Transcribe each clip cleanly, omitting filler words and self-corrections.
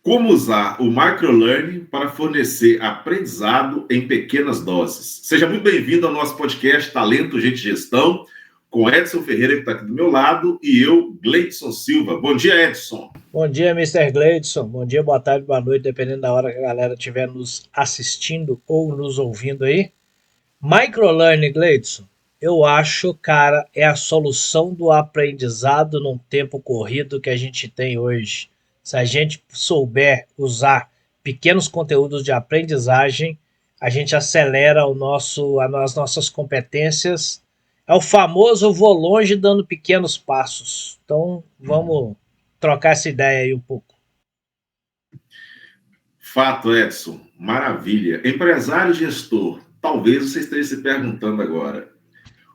Como usar o microlearning para fornecer aprendizado em pequenas doses. Seja muito bem-vindo ao nosso podcast Talento, Gente e Gestão, com Edson Ferreira, que está aqui do meu lado, e eu, Gleidson Silva. Bom dia, Edson. Bom dia, Mr. Gleidson. Bom dia, boa tarde, boa noite, dependendo da hora que a galera estiver nos assistindo ou nos ouvindo aí. Microlearning, Gleidson, eu acho, cara, é a solução do aprendizado num tempo corrido que a gente tem hoje. Se a gente souber usar pequenos conteúdos de aprendizagem, a gente acelera as nossas competências. É o famoso vou longe dando pequenos passos. Então, vamos trocar essa ideia aí um pouco. Fato, Edson. Maravilha. Empresário e gestor, talvez você esteja se perguntando agora.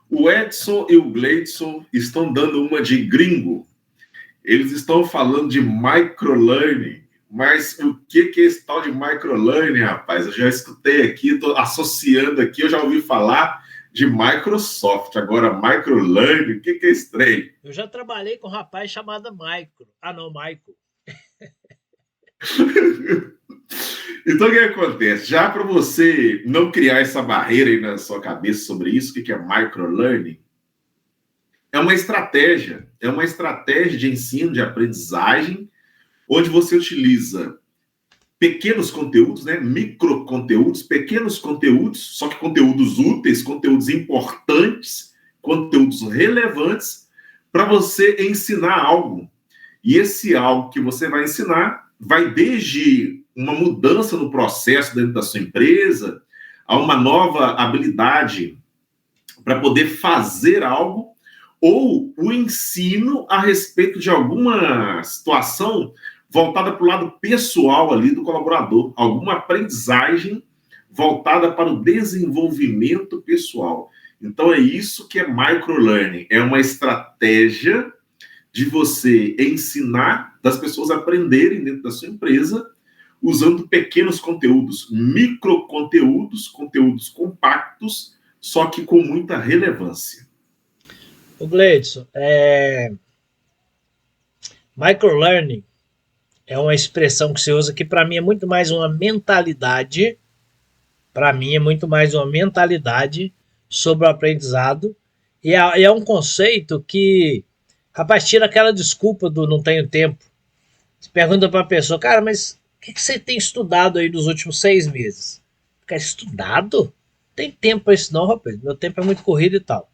O Edson e o Gleidson estão dando uma de gringo. Eles estão falando de microlearning. Mas o que é esse tal de microlearning, rapaz? Eu já escutei aqui, estou associando aqui, eu já ouvi falar de Microsoft. Agora, microlearning, o que é esse trem? Eu já trabalhei com um rapaz chamado Micro. Ah, não, Michael. Então, o que acontece? Já para você não criar essa barreira aí na sua cabeça sobre isso, o que é microlearning? É uma estratégia de ensino, de aprendizagem, onde você utiliza pequenos conteúdos, né? Microconteúdos, pequenos conteúdos, só que conteúdos úteis, conteúdos importantes, conteúdos relevantes, para você ensinar algo. E esse algo que você vai ensinar vai desde uma mudança no processo dentro da sua empresa, a uma nova habilidade para poder fazer algo, ou o ensino a respeito de alguma situação voltada para o lado pessoal ali do colaborador, alguma aprendizagem voltada para o desenvolvimento pessoal. Então é isso que é microlearning, é uma estratégia de você ensinar, das pessoas aprenderem dentro da sua empresa, usando pequenos conteúdos, microconteúdos, conteúdos compactos, só que com muita relevância. O Gleidson, microlearning é uma expressão que você usa que para mim é muito mais uma mentalidade, sobre o aprendizado, e é um conceito que, rapaz, tira aquela desculpa do não tenho tempo. Você pergunta para a pessoa, cara, mas o que você tem estudado aí nos últimos 6 meses? Cara, estudado? Tem tempo para isso não, rapaz. Meu tempo é muito corrido e tal.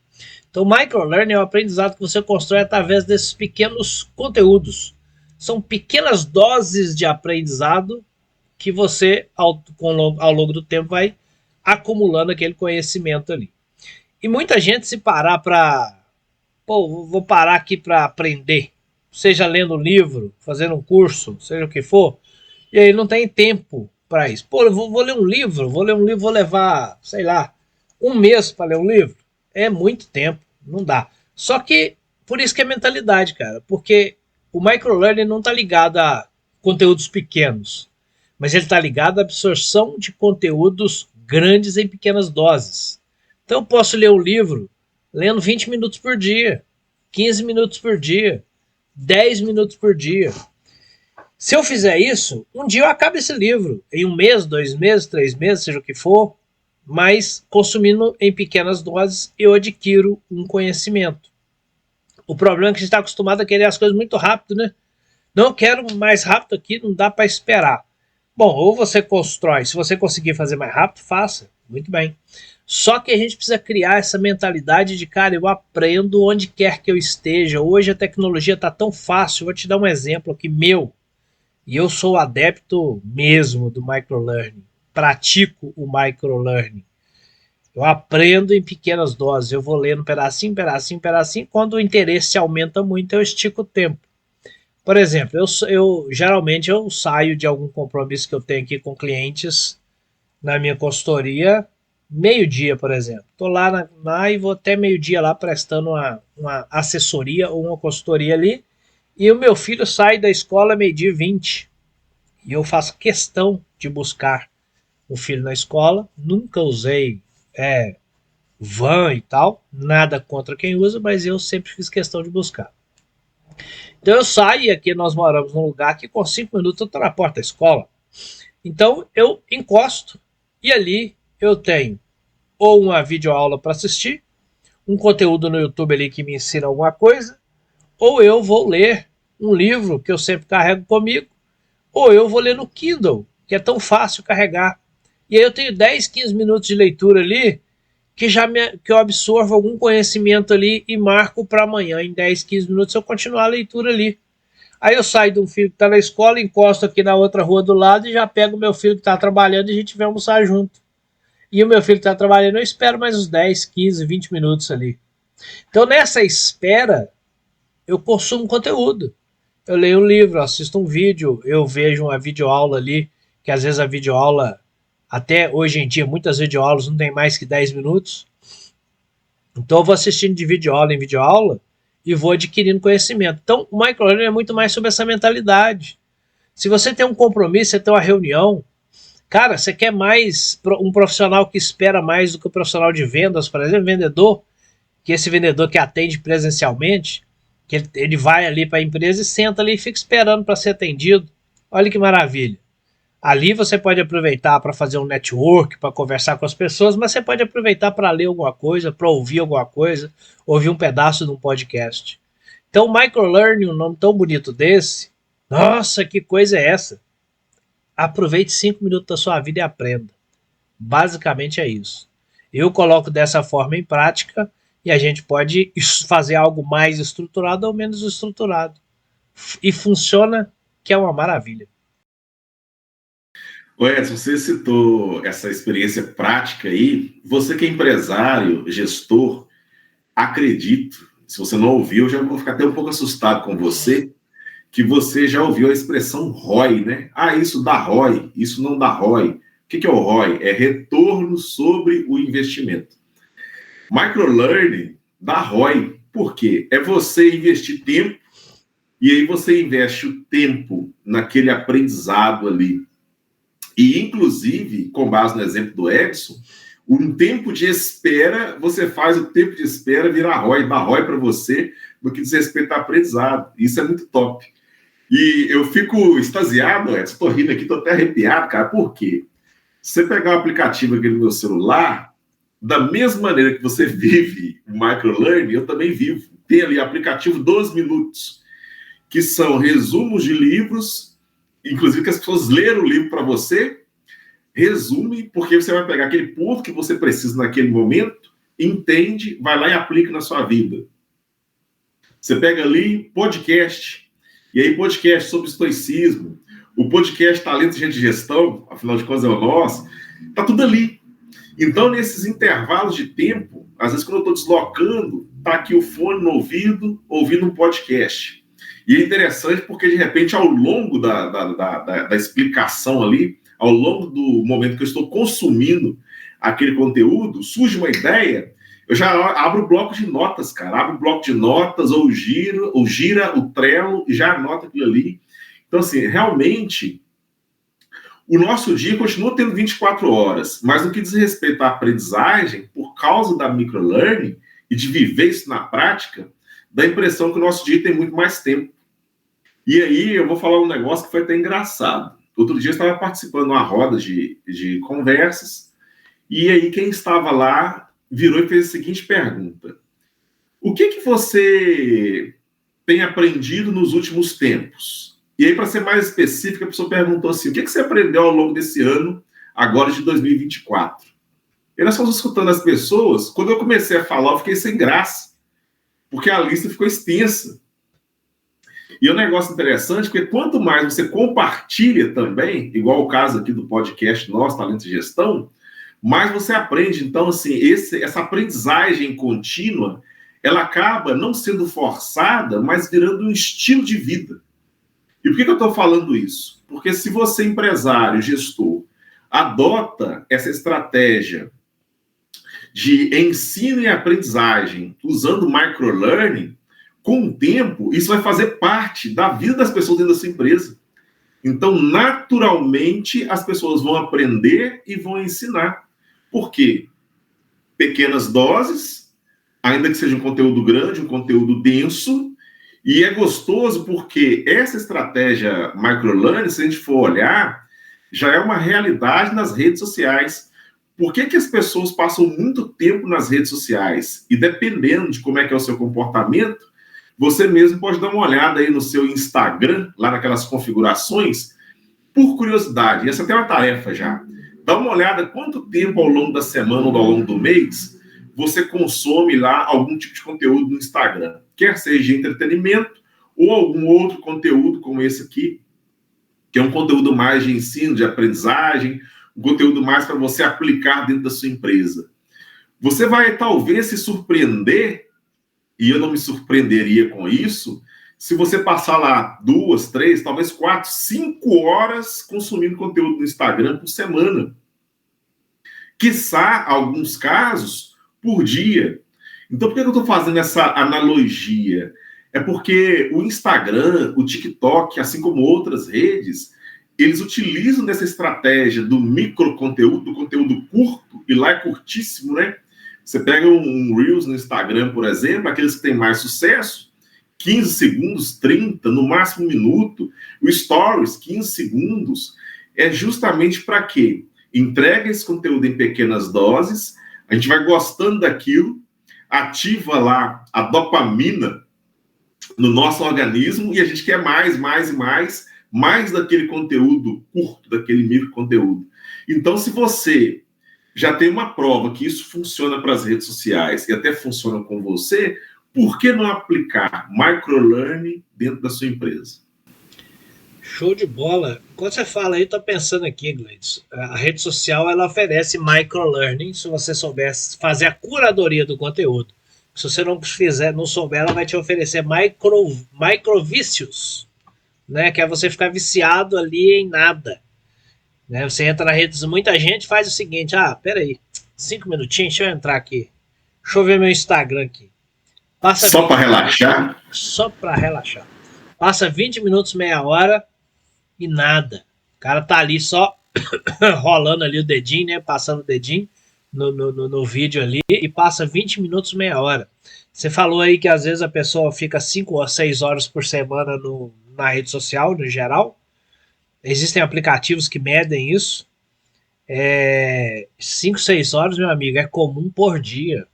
Então, o microlearning é o aprendizado que você constrói através desses pequenos conteúdos. São pequenas doses de aprendizado que você, ao longo do tempo, vai acumulando aquele conhecimento ali. E muita gente se parar para... Pô, vou parar aqui para aprender. Seja lendo um livro, fazendo um curso, seja o que for. E aí não tem tempo para isso. Pô, eu vou ler um livro, vou levar, sei lá, um mês para ler um livro. É muito tempo, não dá. Só que, por isso que é mentalidade, cara. Porque o microlearning não está ligado a conteúdos pequenos, mas ele está ligado à absorção de conteúdos grandes em pequenas doses. Então eu posso ler um livro lendo 20 minutos por dia, 15 minutos por dia, 10 minutos por dia. Se eu fizer isso, um dia eu acabo esse livro, em 1 mês, 2 meses, 3 meses, seja o que for, mas consumindo em pequenas doses, eu adquiro um conhecimento. O problema é que a gente está acostumado a querer as coisas muito rápido, né? Não, eu quero mais rápido aqui, não dá para esperar. Bom, ou você constrói, se você conseguir fazer mais rápido, faça, muito bem. Só que a gente precisa criar essa mentalidade de, cara, eu aprendo onde quer que eu esteja. Hoje a tecnologia está tão fácil, vou te dar um exemplo aqui meu. E eu sou adepto mesmo do microlearning. Pratico o microlearning. Eu aprendo em pequenas doses. Eu vou lendo pedacinho, pedacinho, pedacinho. Quando o interesse aumenta muito, eu estico o tempo. Por exemplo, geralmente eu saio de algum compromisso que eu tenho aqui com clientes na minha consultoria, meio-dia, por exemplo. Estou lá e vou até meio-dia lá prestando uma assessoria ou uma consultoria ali. E o meu filho sai da escola meio-dia 20. E eu faço questão de buscar o filho na escola. Nunca usei van e tal. Nada contra quem usa, mas eu sempre fiz questão de buscar. Então eu saio, e aqui nós moramos num lugar que com 5 minutos eu estou na porta da escola. Então eu encosto e ali eu tenho ou uma videoaula para assistir, um conteúdo no YouTube ali que me ensina alguma coisa, ou eu vou ler um livro que eu sempre carrego comigo, ou eu vou ler no Kindle, que é tão fácil carregar. E aí eu tenho 10, 15 minutos de leitura ali que eu absorvo algum conhecimento ali e marco para amanhã, em 10, 15 minutos, eu continuar a leitura ali. Aí eu saio de um filho que está na escola, encosto aqui na outra rua do lado e já pego o meu filho que está trabalhando e a gente vai almoçar junto. E o meu filho que está trabalhando, eu espero mais uns 10, 15, 20 minutos ali. Então, nessa espera, eu consumo conteúdo. Eu leio um livro, assisto um vídeo, eu vejo uma videoaula ali, que às vezes a videoaula, até hoje em dia, muitas videoaulas não tem mais que 10 minutos. Então eu vou assistindo de videoaula em videoaula e vou adquirindo conhecimento. Então o microlearning é muito mais sobre essa mentalidade. Se você tem um compromisso, você tem uma reunião, cara, você quer mais um profissional que espera mais do que o profissional de vendas, por exemplo, vendedor, que esse vendedor que atende presencialmente, que ele vai ali para a empresa e senta ali e fica esperando para ser atendido. Olha que maravilha. Ali você pode aproveitar para fazer um network, para conversar com as pessoas, mas você pode aproveitar para ler alguma coisa, para ouvir alguma coisa, ouvir um pedaço de um podcast. Então, microlearning, um nome tão bonito desse, nossa, que coisa é essa? Aproveite 5 minutos da sua vida e aprenda. Basicamente é isso. Eu coloco dessa forma em prática e a gente pode fazer algo mais estruturado ou menos estruturado. E funciona, que é uma maravilha. Edson, você citou essa experiência prática aí. Você que é empresário, gestor, acredito, se você não ouviu, eu já vou ficar até um pouco assustado com você, que você já ouviu a expressão ROI, né? Ah, isso dá ROI, isso não dá ROI. O que é o ROI? É retorno sobre o investimento. Microlearning dá ROI. Por quê? É você investir tempo e aí você investe o tempo naquele aprendizado ali. E, inclusive, com base no exemplo do Edson, um tempo de espera, você faz o tempo de espera virar ROI, dá ROI para você no que diz respeito ao aprendizado. Isso é muito top. E eu fico extasiado, Edson, estou rindo aqui, estou até arrepiado, cara. Por quê? Se você pegar o aplicativo aqui no meu celular, da mesma maneira que você vive o microlearning, eu também vivo. Tem ali aplicativo 12 minutos, que são resumos de livros, inclusive que as pessoas leram o livro para você, resume, porque você vai pegar aquele ponto que você precisa naquele momento, entende, vai lá e aplica na sua vida. Você pega ali podcast, e aí podcast sobre estoicismo, o podcast Talento e Gente de Gestão, afinal de contas é o nosso, tá tudo ali. Então, nesses intervalos de tempo, às vezes quando eu estou deslocando, tá aqui o fone no ouvido, ouvindo um podcast. E é interessante porque, de repente, ao longo da explicação ali, ao longo do momento que eu estou consumindo aquele conteúdo, surge uma ideia, eu já abro o bloco de notas, cara. Abro o bloco de notas, ou gira o Trello e já anota aquilo ali. Então, assim, realmente, o nosso dia continua tendo 24 horas, mas no que diz respeito à aprendizagem, por causa da microlearning e de viver isso na prática, dá a impressão que o nosso dia tem muito mais tempo. E aí eu vou falar um negócio que foi até engraçado. Outro dia eu estava participando de uma roda de conversas, e aí quem estava lá virou e fez a seguinte pergunta: o que você tem aprendido nos últimos tempos? E aí, para ser mais específica, a pessoa perguntou assim: o que você aprendeu ao longo desse ano, agora de 2024? E nós fomos escutando as pessoas. Quando eu comecei a falar, eu fiquei sem graça, porque a lista ficou extensa. E é um negócio interessante, porque quanto mais você compartilha também, igual o caso aqui do podcast nosso, Talento de Gestão, mais você aprende. Então, assim, essa aprendizagem contínua, ela acaba não sendo forçada, mas virando um estilo de vida. E por que eu estou falando isso? Porque se você, empresário, gestor, adota essa estratégia de ensino e aprendizagem usando microlearning, com o tempo, isso vai fazer parte da vida das pessoas dentro da sua empresa. Então, naturalmente, as pessoas vão aprender e vão ensinar. Por quê? Pequenas doses, ainda que seja um conteúdo grande, um conteúdo denso, E é gostoso porque essa estratégia microlearning, se a gente for olhar, já é uma realidade nas redes sociais. Por que as pessoas passam muito tempo nas redes sociais? E dependendo de como é que é o seu comportamento, você mesmo pode dar uma olhada aí no seu Instagram, lá naquelas configurações, por curiosidade. Essa até é uma tarefa já. Dá uma olhada quanto tempo ao longo da semana ou ao longo do mês você consome lá algum tipo de conteúdo no Instagram. Quer seja de entretenimento ou algum outro conteúdo como esse aqui, que é um conteúdo mais de ensino, de aprendizagem, um conteúdo mais para você aplicar dentro da sua empresa. Você vai talvez se surpreender, e eu não me surpreenderia com isso, se você passar lá 2, 3, talvez 4, 5 horas consumindo conteúdo no Instagram por semana. Quiçá, alguns casos, por dia. Então, por que eu estou fazendo essa analogia? É porque o Instagram, o TikTok, assim como outras redes, eles utilizam dessa estratégia do microconteúdo, do conteúdo curto, e lá é curtíssimo, né? Você pega um Reels no Instagram, por exemplo, aqueles que têm mais sucesso, 15 segundos, 30, no máximo 1 minuto. O Stories, 15 segundos, é justamente para quê? Entrega esse conteúdo em pequenas doses, a gente vai gostando daquilo, ativa lá a dopamina no nosso organismo e a gente quer mais daquele conteúdo curto, daquele micro conteúdo. Então, se você já tem uma prova que isso funciona para as redes sociais e até funciona com você, por que não aplicar microlearning dentro da sua empresa? Show de bola. Enquanto você fala aí, tô pensando aqui, Gleides. A rede social ela oferece microlearning se você souber fazer a curadoria do conteúdo. Se você não souber, ela vai te oferecer microvícios, né? Que é você ficar viciado ali em nada. Né? Você entra na rede, muita gente faz o seguinte: peraí, 5 minutinhos, deixa eu entrar aqui. Deixa eu ver meu Instagram aqui. Passa só para relaxar? Só para relaxar. Passa 20 minutos, meia hora e nada. O cara tá ali só rolando ali o dedinho, né? Passando o dedinho no vídeo ali e passa 20 minutos, meia hora. Você falou aí que às vezes a pessoa fica 5 ou 6 horas por semana na rede social, no geral. Existem aplicativos que medem isso. 5, 6 horas, meu amigo, é comum por dia.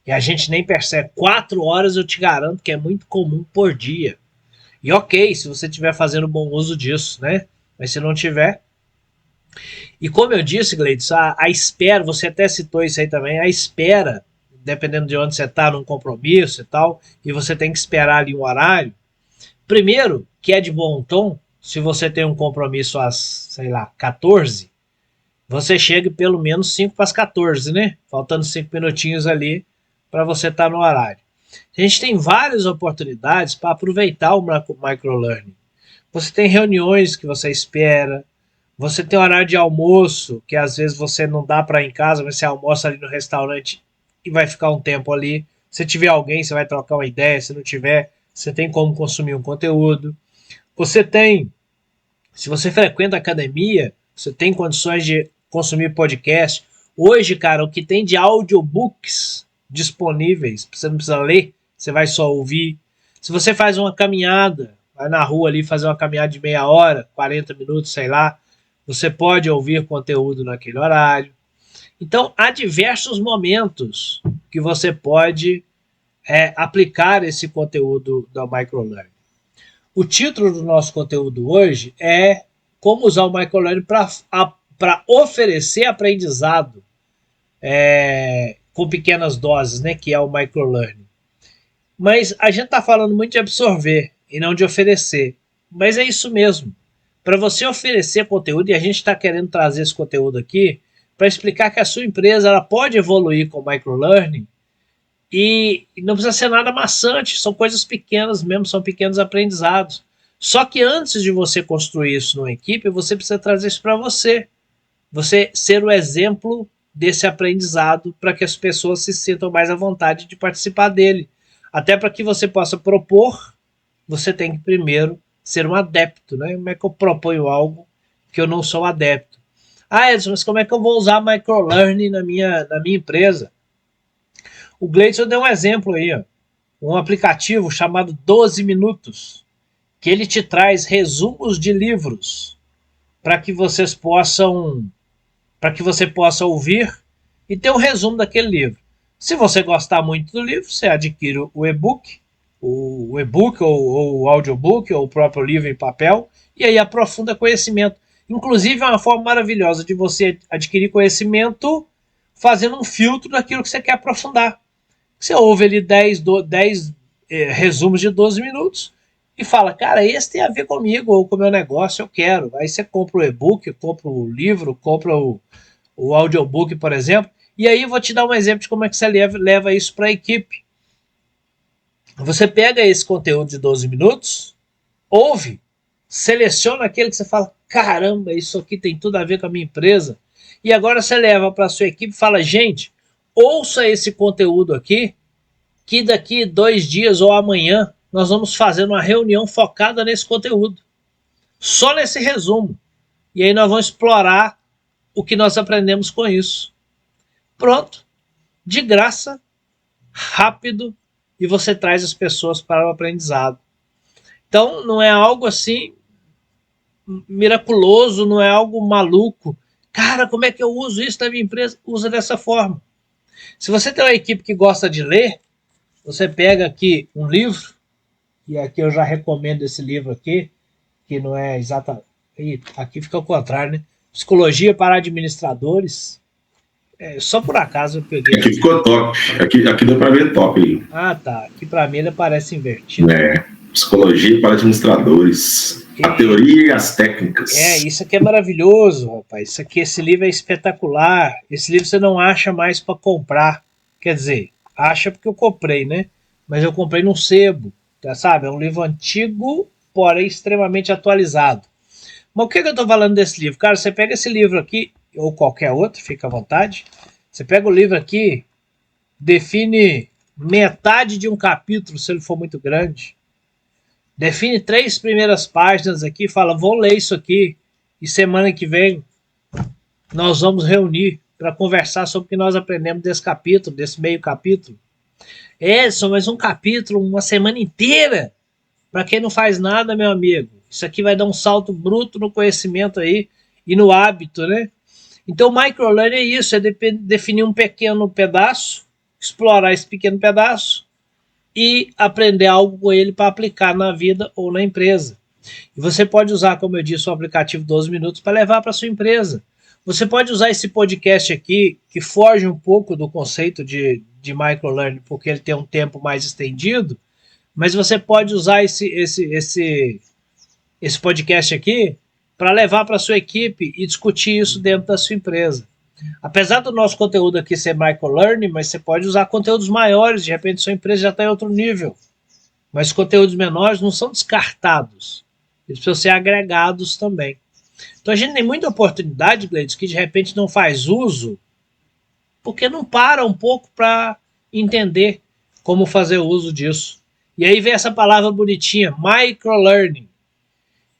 E a gente nem percebe. 4 horas eu te garanto que é muito comum por dia. E ok, se você estiver fazendo bom uso disso, né? Mas se não tiver. E como eu disse, Gleides, a espera, você até citou isso aí também, a espera, dependendo de onde você está, num compromisso e tal, e você tem que esperar ali um horário. Primeiro, que é de bom tom, se você tem um compromisso às, sei lá, 14, você chega pelo menos 5 para as 14, né? Faltando 5 minutinhos ali para você estar no horário. A gente tem várias oportunidades para aproveitar o microlearning. Você tem reuniões que você espera, você tem horário de almoço, que às vezes você não dá para ir em casa, mas você almoça ali no restaurante e vai ficar um tempo ali. Se tiver alguém, você vai trocar uma ideia, se não tiver, você tem como consumir um conteúdo. Você tem, se você frequenta academia, você tem condições de consumir podcast. Hoje, cara, o que tem de audiobooks disponíveis, você não precisa ler, você vai só ouvir. Se você faz uma caminhada, vai na rua ali fazer uma caminhada de meia hora, 40 minutos, sei lá, você pode ouvir conteúdo naquele horário. Então, há diversos momentos que você pode aplicar esse conteúdo da microlearning. O título do nosso conteúdo hoje é como usar o microlearning para oferecer aprendizado com pequenas doses, né, que é o microlearning. Mas a gente está falando muito de absorver e não de oferecer. Mas é isso mesmo. Para você oferecer conteúdo, e a gente está querendo trazer esse conteúdo aqui para explicar que a sua empresa ela pode evoluir com o microlearning e não precisa ser nada maçante, são coisas pequenas mesmo, são pequenos aprendizados. Só que antes de você construir isso numa equipe, você precisa trazer isso para você. Você ser o exemplo desse aprendizado para que as pessoas se sintam mais à vontade de participar dele. Até para que você possa propor, você tem que primeiro ser um adepto, né? Como é que eu proponho algo que eu não sou adepto? Edson, mas como é que eu vou usar microlearning na minha empresa? O Gleidson deu um exemplo aí, ó. um aplicativo chamado 12 Minutos, que ele te traz resumos de livros para que você possa ouvir e ter um resumo daquele livro. Se você gostar muito do livro, você adquire o e-book, ou o audiobook, ou o próprio livro em papel, e aí aprofunda conhecimento. Inclusive, é uma forma maravilhosa de você adquirir conhecimento fazendo um filtro daquilo que você quer aprofundar. Você ouve ali 10 resumos de 12 minutos e fala, cara, esse tem a ver comigo ou com o meu negócio, eu quero. Aí você compra o e-book, compra o livro, compra o audiobook, por exemplo, e aí eu vou te dar um exemplo de como é que você leva isso para a equipe. Você pega esse conteúdo de 12 minutos, ouve, seleciona aquele que você fala, caramba, isso aqui tem tudo a ver com a minha empresa, e agora você leva para a sua equipe e fala, gente, ouça esse conteúdo aqui, que daqui 2 dias ou amanhã nós vamos fazer uma reunião focada nesse conteúdo, só nesse resumo, e aí nós vamos explorar o que nós aprendemos com isso. Pronto, de graça, rápido, e você traz as pessoas para o aprendizado. Então, não é algo assim miraculoso, não é algo maluco. Cara, como é que eu uso isso na minha empresa? Usa dessa forma. Se você tem uma equipe que gosta de ler, você pega aqui um livro, e aqui eu já recomendo esse livro aqui, que não é exatamente... Aqui fica ao contrário, né? Psicologia para Administradores. Só por acaso eu peguei. Aqui ficou top. Aqui deu para ver top aí. Ah, tá. Aqui para mim ele parece invertido. Psicologia para Administradores. A teoria e as técnicas. Isso aqui é maravilhoso, rapaz. Esse livro é espetacular. Esse livro você não acha mais para comprar. Quer dizer, acha porque eu comprei, né? Mas eu comprei num sebo, tá, sabe? É um livro antigo, porém extremamente atualizado. Mas o que eu tô falando desse livro? Cara, você pega esse livro aqui, ou qualquer outro, fica à vontade. Você pega o livro aqui, define metade de um capítulo, se ele for muito grande. Define 3 primeiras páginas aqui, fala, vou ler isso aqui, e semana que vem nós vamos reunir para conversar sobre o que nós aprendemos desse capítulo, desse meio capítulo. Só mais um capítulo, uma semana inteira, para quem não faz nada, meu amigo. Isso aqui vai dar um salto bruto no conhecimento aí e no hábito, né? Então, o microlearning é isso, é definir um pequeno pedaço, explorar esse pequeno pedaço e aprender algo com ele para aplicar na vida ou na empresa. E você pode usar, como eu disse, o aplicativo 12 Minutos para levar para sua empresa. Você pode usar esse podcast aqui, que foge um pouco do conceito de microlearning, porque ele tem um tempo mais estendido, mas você pode usar esse podcast aqui para levar para a sua equipe e discutir isso dentro da sua empresa. Apesar do nosso conteúdo aqui ser microlearning, mas você pode usar conteúdos maiores, de repente sua empresa já está em outro nível. Mas conteúdos menores não são descartados. Eles precisam ser agregados também. Então a gente tem muita oportunidade, Gleides, que de repente não faz uso, porque não para um pouco para entender como fazer uso disso. E aí vem essa palavra bonitinha, microlearning,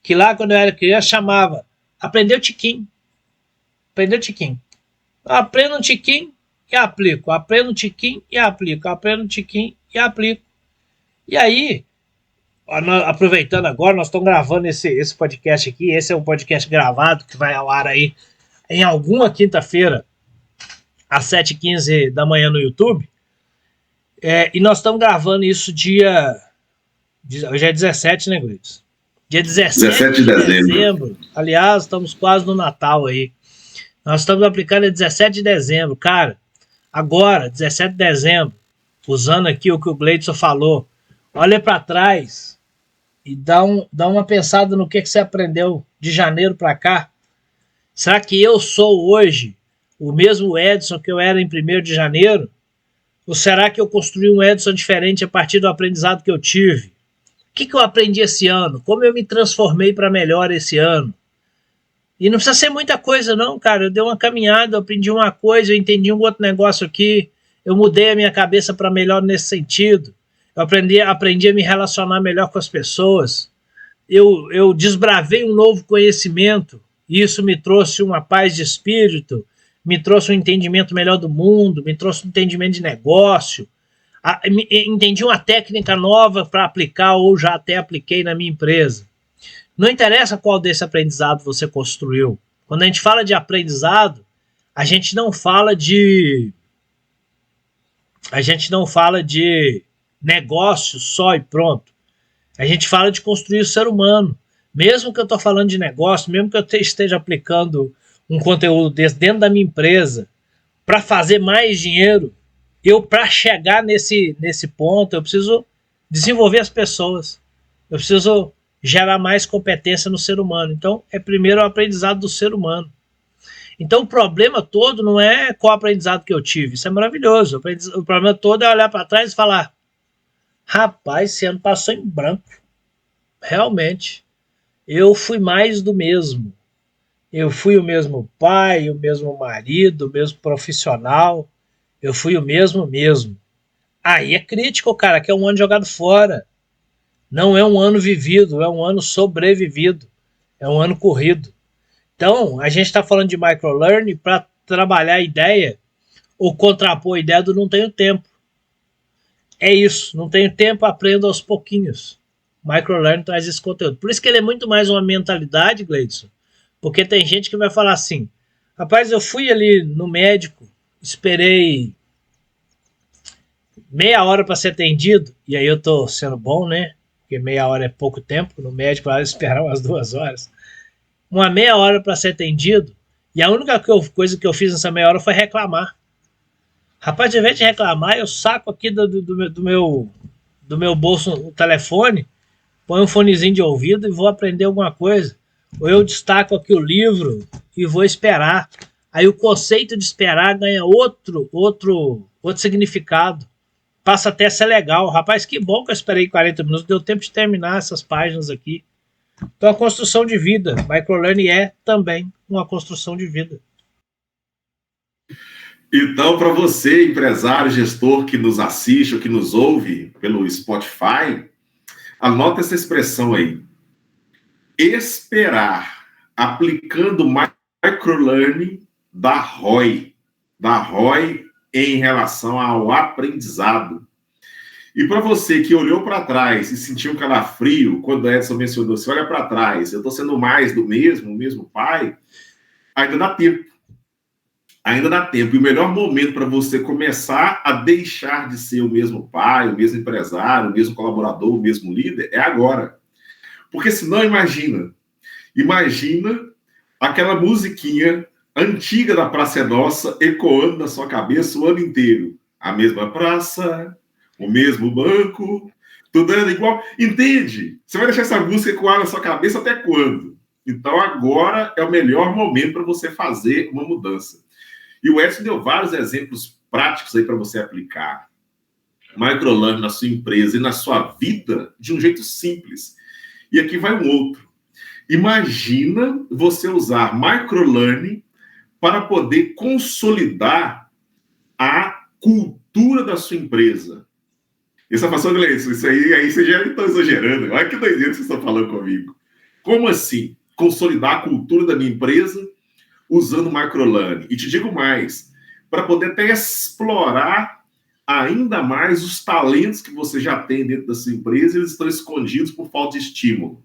que lá quando eu era criança chamava aprender o tiquinho. Aprender o tiquinho. Aprendo um tiquinho e aplico. Aprendo um tiquinho e aplico. Aprendo um tiquinho e aplico. E aí, aproveitando agora, nós estamos gravando esse podcast aqui. Esse é um podcast gravado que vai ao ar aí em alguma quinta-feira às 7h15 da manhã no YouTube. E nós estamos gravando isso hoje é 17, né, Gleides? Dia 17 de dezembro. Aliás, estamos quase no Natal aí. Nós estamos aplicando dia 17 de dezembro. Cara, agora, 17 de dezembro, usando aqui o que o Gleidson falou, olha para trás e dá uma pensada no que você aprendeu de janeiro para cá. Será que eu sou hoje o mesmo Edson que eu era em 1º de janeiro? Ou será que eu construí um Edson diferente a partir do aprendizado que eu tive? O que eu aprendi esse ano? Como eu me transformei para melhor esse ano? E não precisa ser muita coisa não, cara. Eu dei uma caminhada, eu aprendi uma coisa, eu entendi um outro negócio aqui, eu mudei a minha cabeça para melhor nesse sentido. Eu aprendi a me relacionar melhor com as pessoas. Eu desbravei um novo conhecimento, e isso me trouxe uma paz de espírito, me trouxe um entendimento melhor do mundo, me trouxe um entendimento de negócio. entendi uma técnica nova para aplicar ou já até apliquei na minha empresa. Não interessa qual desse aprendizado você construiu. Quando a gente fala de aprendizado, a gente não fala de negócio só e pronto. A gente fala de construir o ser humano. Mesmo que eu estou falando de negócio, mesmo que eu esteja aplicando um conteúdo desse dentro da minha empresa para fazer mais dinheiro, para chegar nesse ponto, eu preciso desenvolver as pessoas. Eu preciso gerar mais competência no ser humano. Então, é primeiro o aprendizado do ser humano. Então, o problema todo não é qual aprendizado que eu tive. Isso é maravilhoso. O problema todo é olhar para trás e falar: rapaz, esse ano passou em branco. Realmente, eu fui mais do mesmo. Eu fui o mesmo pai, o mesmo marido, o mesmo profissional. Eu fui o mesmo. Aí é crítico, cara, que é um ano jogado fora. Não é um ano vivido, é um ano sobrevivido. É um ano corrido. Então, a gente está falando de microlearning para trabalhar a ideia ou contrapor a ideia do não tenho tempo. É isso, não tenho tempo, aprendo aos pouquinhos. Microlearning traz esse conteúdo. Por isso que ele é muito mais uma mentalidade, Gleidson, porque tem gente que vai falar assim: rapaz, eu fui ali no médico, esperei meia hora para ser atendido, e aí eu tô sendo bom, né? Porque meia hora é pouco tempo, no médico lá esperar umas 2 horas. Uma meia hora para ser atendido, e a única coisa que eu fiz nessa meia hora foi reclamar. Rapaz, de vez de reclamar, eu saco aqui do meu bolso o telefone, ponho um fonezinho de ouvido e vou aprender alguma coisa. Ou eu destaco aqui o livro e vou esperar. Aí o conceito de esperar ganha outro significado. Passa até a ser legal. Rapaz, que bom que eu esperei 40 minutos, deu tempo de terminar essas páginas aqui. Então, a construção de vida. Microlearning é também uma construção de vida. Então, para você, empresário, gestor que nos assiste ou que nos ouve pelo Spotify, anota essa expressão aí. Esperar, aplicando microlearning da ROI em relação ao aprendizado. E para você que olhou para trás e sentiu um calafrio, quando o Edson mencionou, você olha para trás, eu estou sendo mais do mesmo, o mesmo pai, ainda dá tempo. Ainda dá tempo. E o melhor momento para você começar a deixar de ser o mesmo pai, o mesmo empresário, o mesmo colaborador, o mesmo líder, é agora. Porque senão, imagina aquela musiquinha antiga da Praça é Nossa ecoando na sua cabeça o ano inteiro. A mesma praça, o mesmo banco, tudo era igual. Entende? Você vai deixar essa música ecoar na sua cabeça até quando? Então, agora é o melhor momento para você fazer uma mudança. E o Edson deu vários exemplos práticos aí para você aplicar microlearning na sua empresa e na sua vida de um jeito simples. E aqui vai um outro. Imagina você usar microlearning para poder consolidar a cultura da sua empresa. Essa passou, Gleison, isso aí você já está exagerando. Olha que doideira que vocês estão falando comigo. Como assim? Consolidar a cultura da minha empresa usando microlearning. E te digo mais, para poder até explorar ainda mais os talentos que você já tem dentro da sua empresa, eles estão escondidos por falta de estímulo.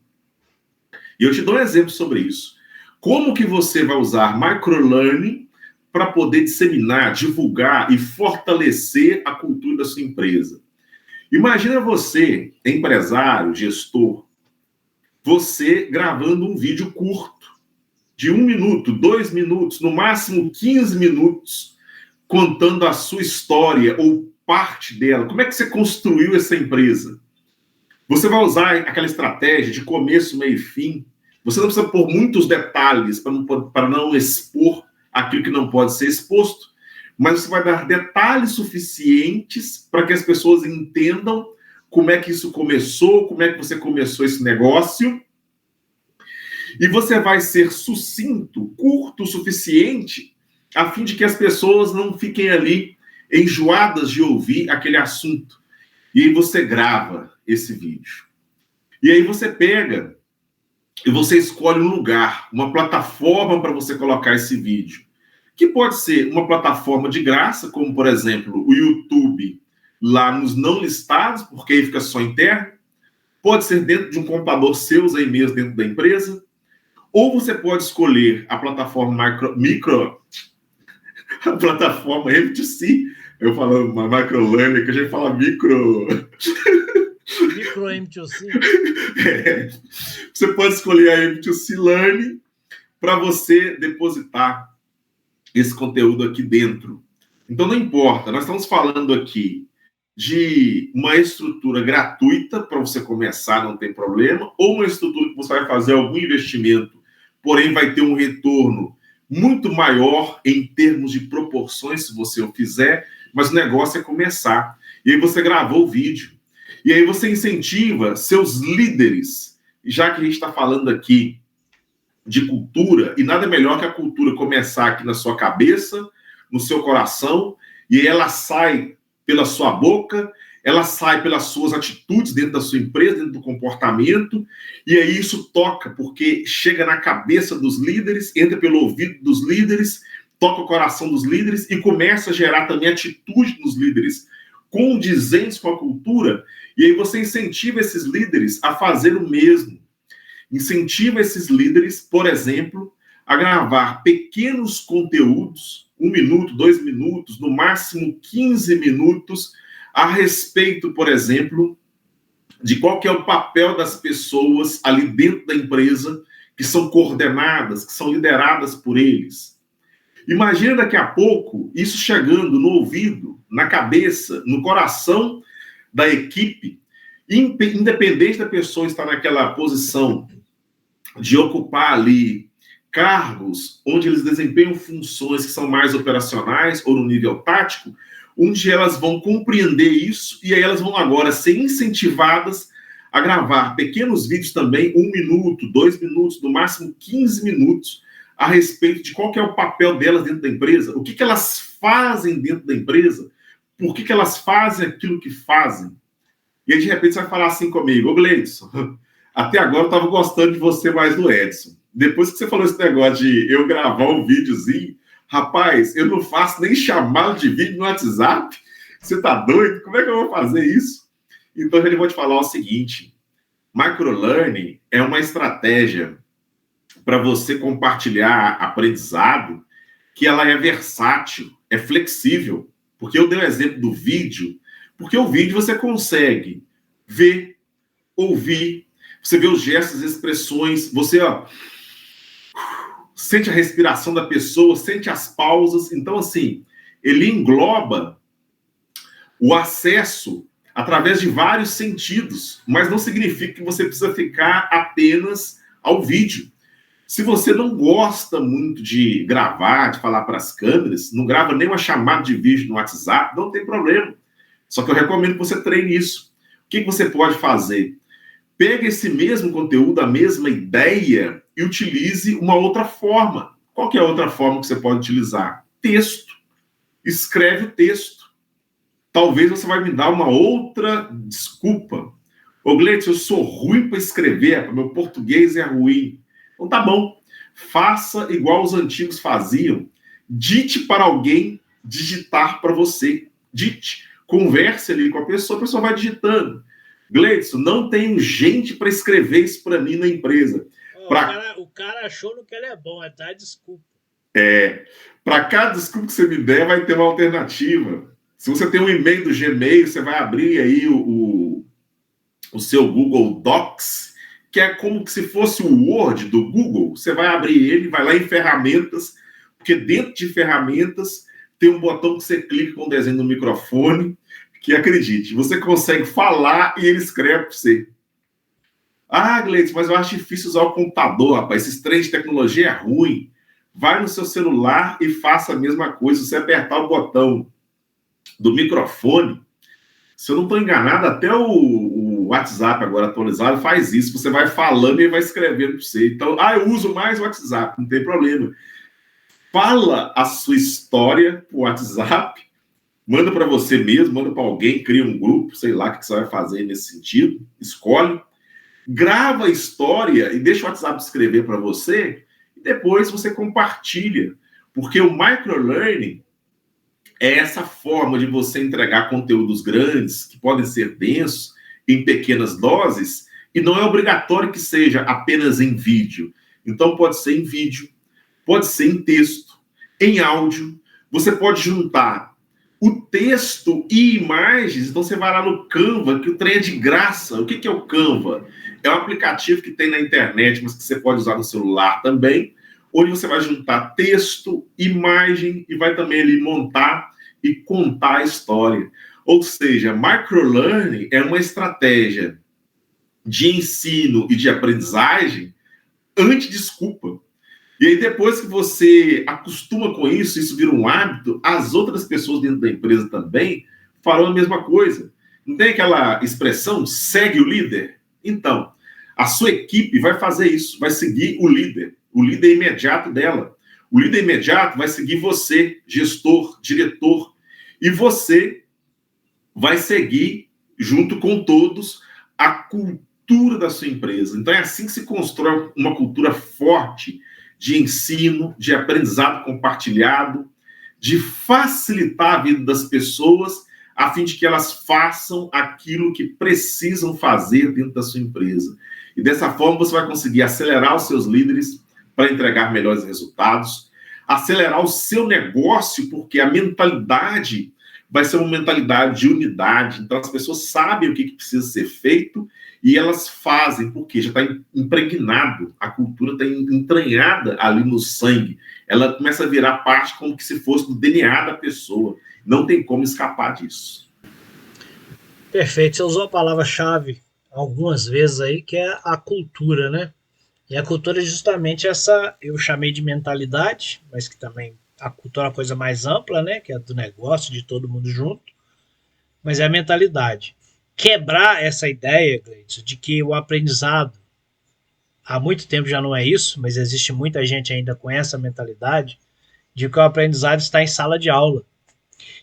E eu te dou um exemplo sobre isso. Como que você vai usar microlearning para poder disseminar, divulgar e fortalecer a cultura da sua empresa? Imagina você, empresário, gestor, você gravando um vídeo curto, de 1 minuto, 2 minutos, no máximo 15 minutos, contando a sua história ou parte dela. Como é que você construiu essa empresa? Você vai usar aquela estratégia de começo, meio e fim. Você não precisa pôr muitos detalhes para não expor aquilo que não pode ser exposto, mas você vai dar detalhes suficientes para que as pessoas entendam como é que isso começou, como é que você começou esse negócio. E você vai ser sucinto, curto o suficiente, a fim de que as pessoas não fiquem ali enjoadas de ouvir aquele assunto. E aí você grava esse vídeo. E aí você pega e você escolhe um lugar, uma plataforma para você colocar esse vídeo. Que pode ser uma plataforma de graça, como, por exemplo, o YouTube lá nos não listados, porque aí fica só interno. Pode ser dentro de um computador seu aí mesmo, dentro da empresa. Ou você pode escolher a plataforma a plataforma M2C. Eu falando uma microlearning, que a gente fala micro M2C. É. Você pode escolher a M2C Learning para você depositar esse conteúdo aqui dentro. Então, não importa, nós estamos falando aqui de uma estrutura gratuita para você começar, não tem problema, ou uma estrutura que você vai fazer algum investimento, porém vai ter um retorno muito maior em termos de proporções, se você o fizer, mas o negócio é começar. E aí você gravou o vídeo. E aí você incentiva seus líderes, já que a gente está falando aqui de cultura, e nada melhor que a cultura começar aqui na sua cabeça, no seu coração, e aí ela sai pela sua boca, ela sai pelas suas atitudes dentro da sua empresa, dentro do comportamento, e aí isso toca, porque chega na cabeça dos líderes, entra pelo ouvido dos líderes, toca o coração dos líderes e começa a gerar também atitude nos líderes condizentes com a cultura, e aí você incentiva esses líderes a fazer o mesmo. Incentiva esses líderes, por exemplo, a gravar pequenos conteúdos, 1 minuto, 2 minutos, no máximo 15 minutos, a respeito, por exemplo, de qual que é o papel das pessoas ali dentro da empresa, que são coordenadas, que são lideradas por eles. Imagina daqui a pouco isso chegando no ouvido, na cabeça, no coração da equipe, independente da pessoa estar naquela posição de ocupar ali cargos onde eles desempenham funções que são mais operacionais ou no nível tático, onde elas vão compreender isso e aí elas vão agora ser incentivadas a gravar pequenos vídeos também, 1 minuto, 2 minutos, no máximo 15 minutos, a respeito de qual que é o papel delas dentro da empresa, o que, que elas fazem dentro da empresa, por que, que elas fazem aquilo que fazem. E aí, de repente, você vai falar assim comigo: ô Gleidson, até agora eu estava gostando de você mais do Edson. Depois que você falou esse negócio de eu gravar um videozinho, rapaz, eu não faço nem chamada de vídeo no WhatsApp. Você tá doido? Como é que eu vou fazer isso? Então, eu vou te falar o seguinte: microlearning é uma estratégia para você compartilhar aprendizado que ela é versátil, é flexível. Porque eu dei o exemplo do vídeo, porque o vídeo você consegue ver, ouvir, você vê os gestos, as expressões, você sente a respiração da pessoa, sente as pausas. Então, assim, ele engloba o acesso através de vários sentidos, mas não significa que você precisa ficar apenas ao vídeo. Se você não gosta muito de gravar, de falar para as câmeras, não grava nem uma chamada de vídeo no WhatsApp, não tem problema. Só que eu recomendo que você treine isso. O que você pode fazer? Pega esse mesmo conteúdo, a mesma ideia, e utilize uma outra forma. Qual que é a outra forma que você pode utilizar? Texto. Escreve o texto. Talvez você vai me dar uma outra desculpa. Ô, Gleidson, eu sou ruim para escrever, meu português é ruim. Então tá bom. Faça igual os antigos faziam. Dite para alguém digitar para você. Dite. Converse ali com a pessoa vai digitando. Gleidson, não tenho gente para escrever isso para mim na empresa. O cara achou no que ele é bom, é dar desculpa. Para cada desculpa que você me der, vai ter uma alternativa. Se você tem um e-mail do Gmail, você vai abrir aí o seu Google Docs, que é como se fosse o Word do Google. Você vai abrir ele, vai lá em ferramentas, porque dentro de ferramentas tem um botão que você clica com o desenho do microfone, que, acredite, você consegue falar e ele escreve para você. Ah, Gleidson, mas eu acho difícil usar o computador, rapaz. Esses trem de tecnologia é ruim. Vai no seu celular e faça a mesma coisa. Se você apertar o botão do microfone, se eu não estou enganado, até o WhatsApp agora atualizado faz isso. Você vai falando e ele vai escrevendo para você. Então, eu uso mais o WhatsApp, não tem problema. Fala a sua história por WhatsApp, manda para você mesmo, manda para alguém, cria um grupo, sei lá o que você vai fazer nesse sentido, escolhe, grava a história e deixa o WhatsApp escrever para você, e depois você compartilha. Porque o microlearning É essa forma de você entregar conteúdos grandes, que podem ser densos, em pequenas doses, e não é obrigatório que seja apenas em vídeo. Então, pode ser em vídeo, pode ser em texto, em áudio. Você pode juntar o texto e imagens. Então, você vai lá no Canva, que o trem é de graça. O que é o Canva? É um aplicativo que tem na internet, mas que você pode usar no celular também, onde você vai juntar texto, imagem e vai também ali montar e contar a história. Ou seja, microlearning é uma estratégia de ensino e de aprendizagem anti-desculpa. E aí, depois que você acostuma com isso, isso vira um hábito, as outras pessoas dentro da empresa também farão a mesma coisa. Não tem aquela expressão, segue o líder? Então, a sua equipe vai fazer isso, vai seguir o líder imediato dela. O líder imediato vai seguir você, gestor, diretor, e você vai seguir, junto com todos, a cultura da sua empresa. Então, é assim que se constrói uma cultura forte de ensino, de aprendizado compartilhado, de facilitar a vida das pessoas, a fim de que elas façam aquilo que precisam fazer dentro da sua empresa. E dessa forma você vai conseguir acelerar os seus líderes para entregar melhores resultados, acelerar o seu negócio, porque a mentalidade vai ser uma mentalidade de unidade. Então as pessoas sabem o que precisa ser feito e elas fazem, porque já está impregnado, a cultura está entranhada ali no sangue. Ela começa a virar parte como que se fosse do DNA da pessoa. Não tem como escapar disso. Perfeito. Você usou a palavra-chave algumas vezes aí, que é a cultura, né? E a cultura é justamente essa, eu chamei de mentalidade, mas que também a cultura é uma coisa mais ampla, né? Que é do negócio, de todo mundo junto. Mas é a mentalidade. Quebrar essa ideia, Gleidson, de que o aprendizado há muito tempo já não é isso, mas existe muita gente ainda com essa mentalidade de que o aprendizado está em sala de aula.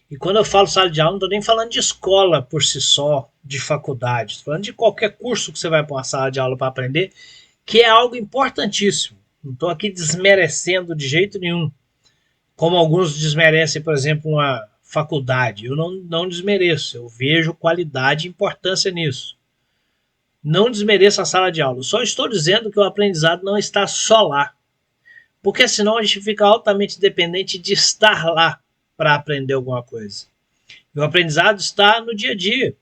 E quando eu falo sala de aula, não estou nem falando de escola por si só, de faculdade. Estou falando de qualquer curso que você vai para uma sala de aula para aprender, que é algo importantíssimo. Não estou aqui desmerecendo de jeito nenhum. Como alguns desmerecem, por exemplo, uma faculdade. Eu não desmereço, eu vejo qualidade e importância nisso. Não desmereço a sala de aula, só estou dizendo que o aprendizado não está só lá. Porque senão a gente fica altamente dependente de estar lá para aprender alguma coisa. E o aprendizado está no dia a dia.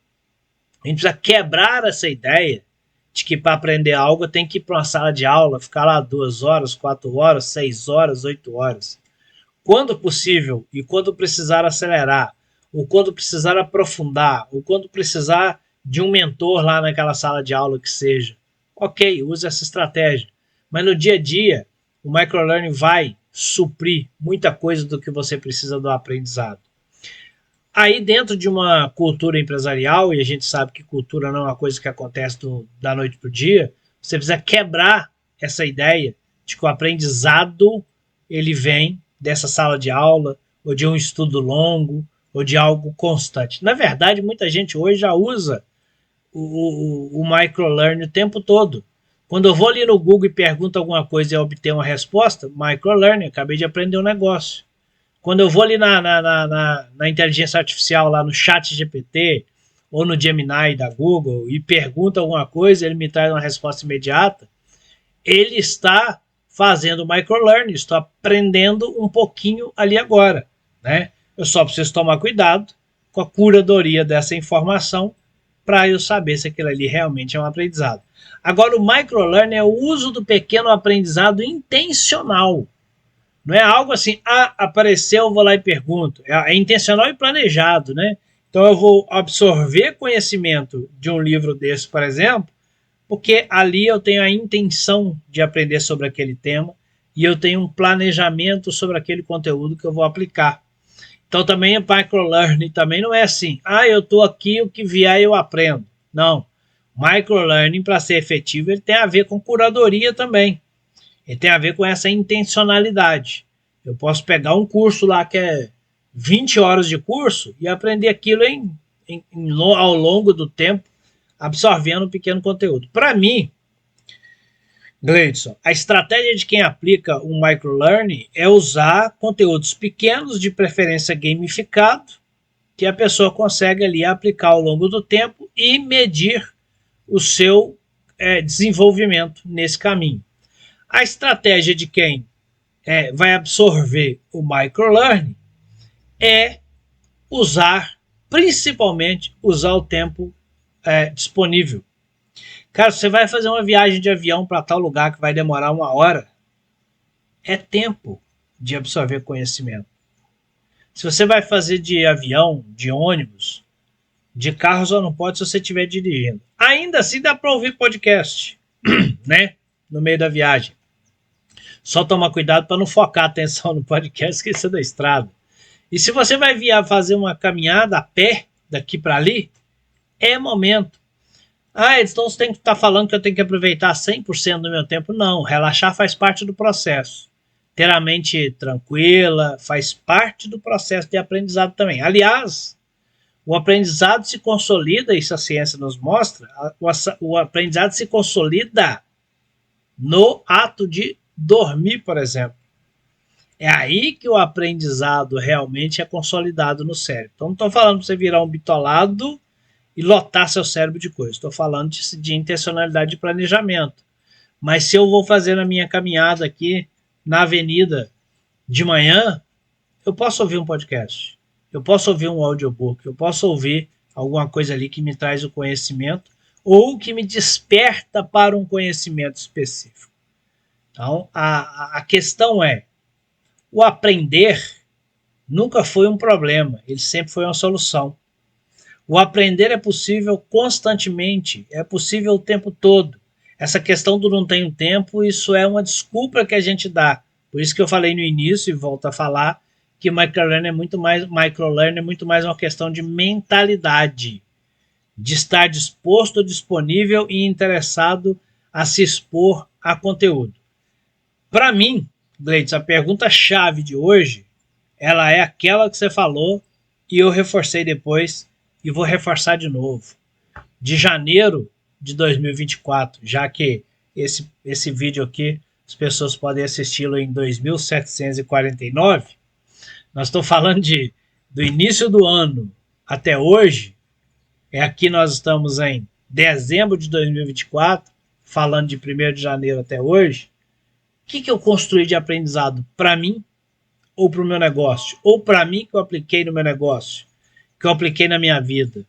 A gente precisa quebrar essa ideia de que para aprender algo tem que ir para uma sala de aula, ficar lá 2 horas, 4 horas, 6 horas, 8 horas. Quando possível e quando precisar acelerar, ou quando precisar aprofundar, ou quando precisar de um mentor lá naquela sala de aula que seja, ok, use essa estratégia. Mas no dia a dia, o microlearning vai suprir muita coisa do que você precisa do aprendizado. Aí dentro de uma cultura empresarial, e a gente sabe que cultura não é uma coisa que acontece da noite para o dia, você precisa quebrar essa ideia de que o aprendizado ele vem dessa sala de aula, ou de um estudo longo, ou de algo constante. Na verdade, muita gente hoje já usa o microlearning o tempo todo. Quando eu vou ali no Google e pergunto alguma coisa e obtenho uma resposta, microlearning, acabei de aprender um negócio. Quando eu vou ali na inteligência artificial, lá no chat GPT, ou no Gemini da Google, e pergunto alguma coisa, ele me traz uma resposta imediata, ele está fazendo microlearning, estou aprendendo um pouquinho ali agora, né? Eu só preciso tomar cuidado com a curadoria dessa informação para eu saber se aquilo ali realmente é um aprendizado. Agora, o microlearning é o uso do pequeno aprendizado intencional. Não é algo assim, apareceu, eu vou lá e pergunto. É intencional e planejado, né? Então eu vou absorver conhecimento de um livro desse, por exemplo, porque ali eu tenho a intenção de aprender sobre aquele tema e eu tenho um planejamento sobre aquele conteúdo que eu vou aplicar. Então também o microlearning também não é assim, eu estou aqui, o que vier eu aprendo. Não. Microlearning, para ser efetivo, ele tem a ver com curadoria também. Ele tem a ver com essa intencionalidade. Eu posso pegar um curso lá que é 20 horas de curso e aprender aquilo ao longo do tempo, absorvendo um pequeno conteúdo. Para mim, Gleidson, a estratégia de quem aplica o microlearning é usar conteúdos pequenos, de preferência gamificado, que a pessoa consegue ali aplicar ao longo do tempo e medir o seu desenvolvimento nesse caminho. A estratégia de quem vai absorver o microlearning é principalmente usar o tempo disponível. Cara, você vai fazer uma viagem de avião para tal lugar que vai demorar 1 hora, é tempo de absorver conhecimento. Se você vai fazer de avião, de ônibus, de carro só não pode se você estiver dirigindo. Ainda assim dá para ouvir podcast, né? No meio da viagem. Só tomar cuidado para não focar a atenção no podcast, esquecer da estrada. E se você vai fazer uma caminhada a pé, daqui para ali, é momento. Então você tem que estar falando que eu tenho que aproveitar 100% do meu tempo. Não, relaxar faz parte do processo. Ter a mente tranquila faz parte do processo de aprendizado também. Aliás, o aprendizado se consolida, isso a ciência nos mostra, o aprendizado se consolida no ato de dormir, por exemplo. É aí que o aprendizado realmente é consolidado no cérebro. Então não estou falando para você virar um bitolado e lotar seu cérebro de coisas. Estou falando de intencionalidade de planejamento. Mas se eu vou fazer a minha caminhada aqui na avenida de manhã, eu posso ouvir um podcast, eu posso ouvir um audiobook, eu posso ouvir alguma coisa ali que me traz o conhecimento ou que me desperta para um conhecimento específico. Então, a questão é, o aprender nunca foi um problema, ele sempre foi uma solução. O aprender é possível constantemente, é possível o tempo todo. Essa questão do não tenho tempo, isso é uma desculpa que a gente dá. Por isso que eu falei no início e volto a falar que microlearning é muito mais uma questão de mentalidade, de estar disposto, disponível e interessado a se expor a conteúdo. Para mim, Gleides, a pergunta-chave de hoje, ela é aquela que você falou e eu reforcei depois e vou reforçar de novo. De janeiro de 2024, já que esse vídeo aqui as pessoas podem assisti-lo em 2749, nós estamos falando do início do ano até hoje, aqui nós estamos em dezembro de 2024, falando de 1º de janeiro até hoje. O que eu construí de aprendizado para mim ou para o meu negócio? Ou para mim que eu apliquei no meu negócio, que eu apliquei na minha vida?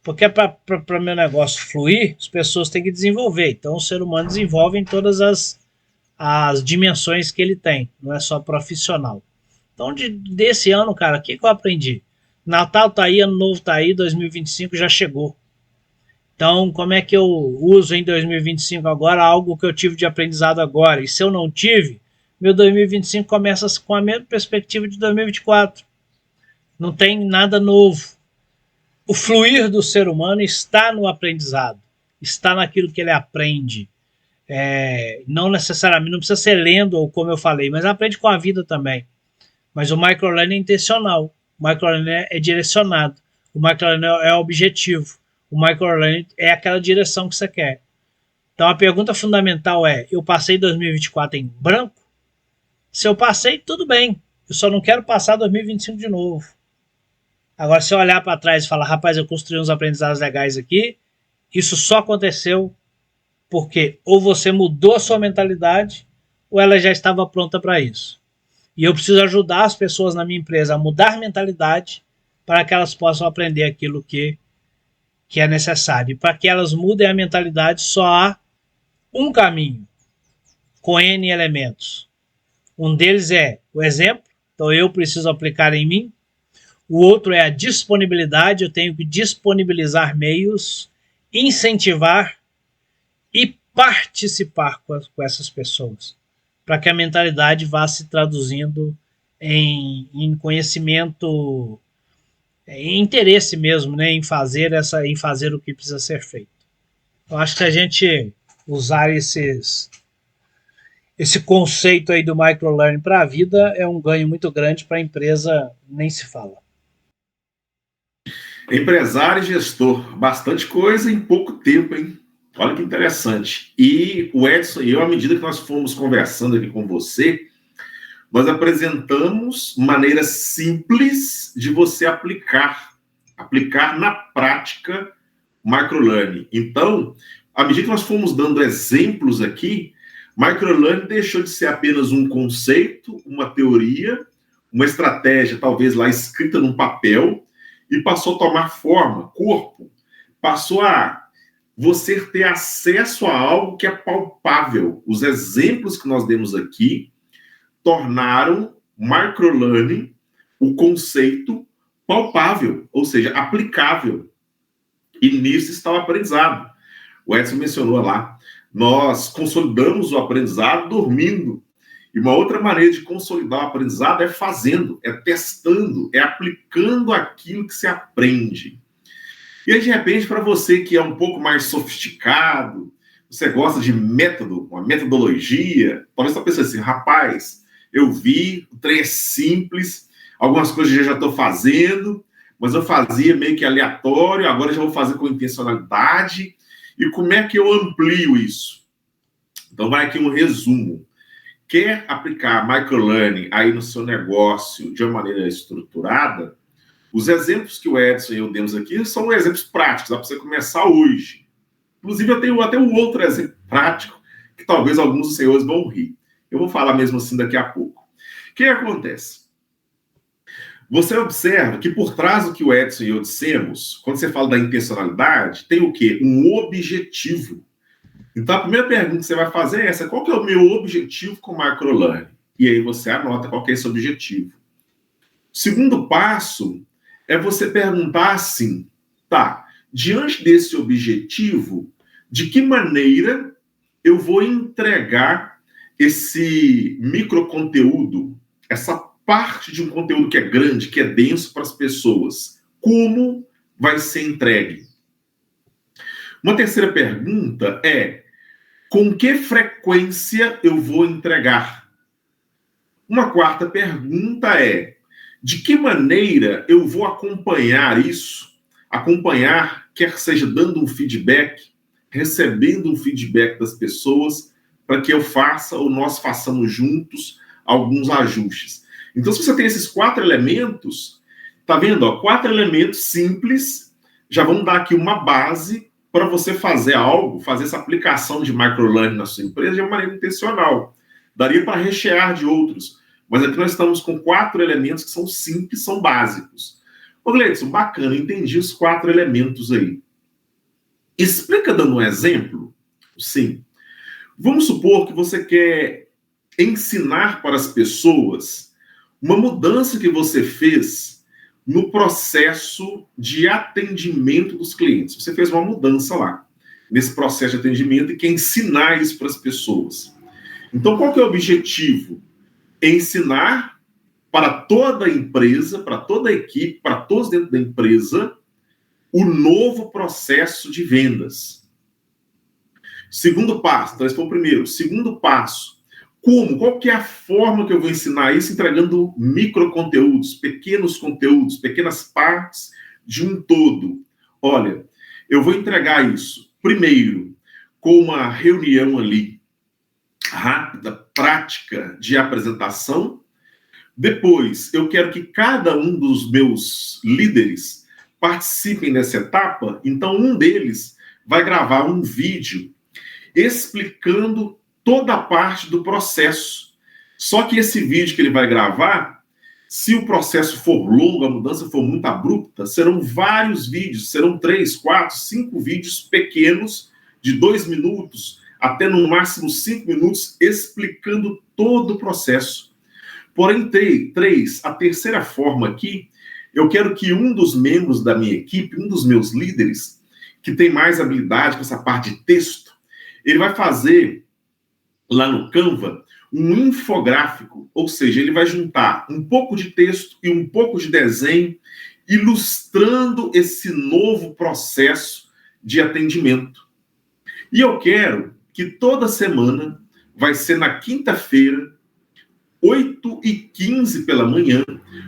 Porque para o meu negócio fluir, as pessoas têm que desenvolver. Então o ser humano desenvolve em todas as dimensões que ele tem, não é só profissional. Então desse ano, cara, o que eu aprendi? Natal tá aí, Ano Novo tá aí, 2025 já chegou. Então, como é que eu uso em 2025 agora algo que eu tive de aprendizado agora? E se eu não tive, meu 2025 começa com a mesma perspectiva de 2024. Não tem nada novo. O fluir do ser humano está no aprendizado, está naquilo que ele aprende. Não necessariamente, não precisa ser lendo ou como eu falei, mas aprende com a vida também. Mas o microlearning é intencional, o microlearning é direcionado, o microlearning é objetivo, o microlearning é aquela direção que você quer. Então a pergunta fundamental é, eu passei 2024 em branco? Se eu passei, tudo bem, eu só não quero passar 2025 de novo. Agora, se eu olhar para trás e falar, rapaz, eu construí uns aprendizados legais aqui, isso só aconteceu porque ou você mudou a sua mentalidade ou ela já estava pronta para isso. E eu preciso ajudar as pessoas na minha empresa a mudar a mentalidade para que elas possam aprender aquilo que é necessário. E para que elas mudem a mentalidade, só há um caminho, com N elementos. Um deles é o exemplo, então eu preciso aplicar em mim. O outro é a disponibilidade, eu tenho que disponibilizar meios, incentivar e participar com essas pessoas, para que a mentalidade vá se traduzindo em conhecimento, em interesse mesmo, né, em fazer o que precisa ser feito. Eu acho que a gente usar esse conceito aí do microlearning para a vida é um ganho muito grande, para a empresa nem se fala. Empresário e gestor, bastante coisa em pouco tempo, hein? Olha que interessante. E o Edson e eu, à medida que nós fomos conversando aqui com você, nós apresentamos maneiras simples de você aplicar na prática microlearning. Então, à medida que nós fomos dando exemplos aqui, microlearning deixou de ser apenas um conceito, uma teoria, uma estratégia, talvez lá escrita num papel, e passou a tomar forma, corpo, passou a você ter acesso a algo que é palpável. Os exemplos que nós demos aqui tornaram microlearning o conceito palpável, ou seja, aplicável. E nisso está o aprendizado. O Edson mencionou lá, nós consolidamos o aprendizado dormindo. E uma outra maneira de consolidar o aprendizado é fazendo, é testando, é aplicando aquilo que se aprende. E aí, de repente, para você que é um pouco mais sofisticado, você gosta de método, uma metodologia, talvez você pense assim, rapaz, eu vi, o trem é simples, algumas coisas eu já estou fazendo, mas eu fazia meio que aleatório, agora eu já vou fazer com intencionalidade. E como é que eu amplio isso? Então, vai aqui um resumo. Quer aplicar microlearning aí no seu negócio de uma maneira estruturada? Os exemplos que o Edson e eu demos aqui são exemplos práticos, dá para você começar hoje. Inclusive, eu tenho até um outro exemplo prático, que talvez alguns dos senhores vão rir. Eu vou falar mesmo assim daqui a pouco. O que acontece? Você observa que por trás do que o Edson e eu dissemos, quando você fala da intencionalidade, tem o quê? Um objetivo. Então, a primeira pergunta que você vai fazer é essa: qual que é o meu objetivo com o microlearning? E aí você anota qual que é esse objetivo. O segundo passo é você perguntar assim, tá, diante desse objetivo, de que maneira eu vou entregar esse microconteúdo, essa parte de um conteúdo que é grande, que é denso para as pessoas? Como vai ser entregue? Uma terceira pergunta é: com que frequência eu vou entregar? Uma quarta pergunta é: de que maneira eu vou acompanhar isso? Acompanhar, quer seja dando um feedback, recebendo um feedback das pessoas, para que eu faça ou nós façamos juntos alguns ajustes. Então, se você tem esses 4 elementos, tá vendo? Ó, 4 elementos simples, já vão dar aqui uma base para você fazer algo, fazer essa aplicação de microlearning na sua empresa de uma maneira intencional. Daria para rechear de outros, mas aqui nós estamos com 4 elementos que são simples, são básicos. Ô, Gleidson, bacana, entendi os 4 elementos aí. Explica dando um exemplo? Sim. Vamos supor que você quer ensinar para as pessoas uma mudança que você fez no processo de atendimento dos clientes. Você fez uma mudança lá, nesse processo de atendimento, e quer ensinar isso para as pessoas. Então, qual que é o objetivo? Ensinar para toda a empresa, para toda a equipe, para todos dentro da empresa, o novo processo de vendas. Segundo passo, então esse foi o primeiro. Segundo passo, como? Qual que é a forma que eu vou ensinar isso? Entregando microconteúdos, pequenas partes de um todo. Olha, eu vou entregar isso, primeiro, com uma reunião ali, rápida, prática de apresentação. Depois, eu quero que cada um dos meus líderes participem dessa etapa. Então, um deles vai gravar um vídeo explicando toda a parte do processo. Só que esse vídeo que ele vai gravar, se o processo for longo, a mudança for muito abrupta, serão vários vídeos, serão 3, 4, 5 vídeos pequenos, de 2 minutos, até no máximo 5 minutos, explicando todo o processo. Porém, 3, a terceira forma aqui, eu quero que um dos membros da minha equipe, um dos meus líderes, que tem mais habilidade com essa parte de texto, ele vai fazer lá no Canva um infográfico, ou seja, ele vai juntar um pouco de texto e um pouco de desenho, ilustrando esse novo processo de atendimento. E eu quero que toda semana, vai ser na quinta-feira, 8h15 pela manhã,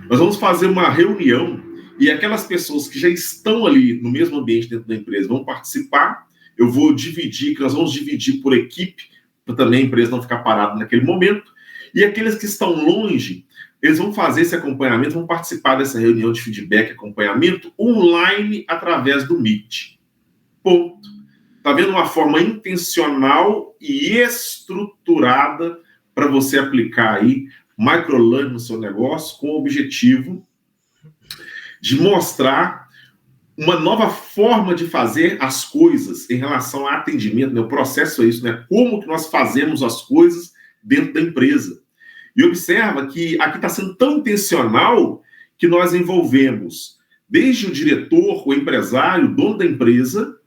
nós vamos fazer uma reunião e aquelas pessoas que já estão ali no mesmo ambiente dentro da empresa vão participar eu vou dividir, que nós vamos dividir por equipe, para também a empresa não ficar parada naquele momento. E aqueles que estão longe, eles vão fazer esse acompanhamento, vão participar dessa reunião de feedback, acompanhamento, online, através do Meet. Ponto. Está vendo uma forma intencional e estruturada para você aplicar aí microlearning no seu negócio, com o objetivo de mostrar uma nova forma de fazer as coisas em relação ao atendimento, né? O processo é isso, né? Como que nós fazemos as coisas dentro da empresa. E observa que aqui está sendo tão intencional que nós envolvemos desde o diretor, o empresário, o dono da empresa,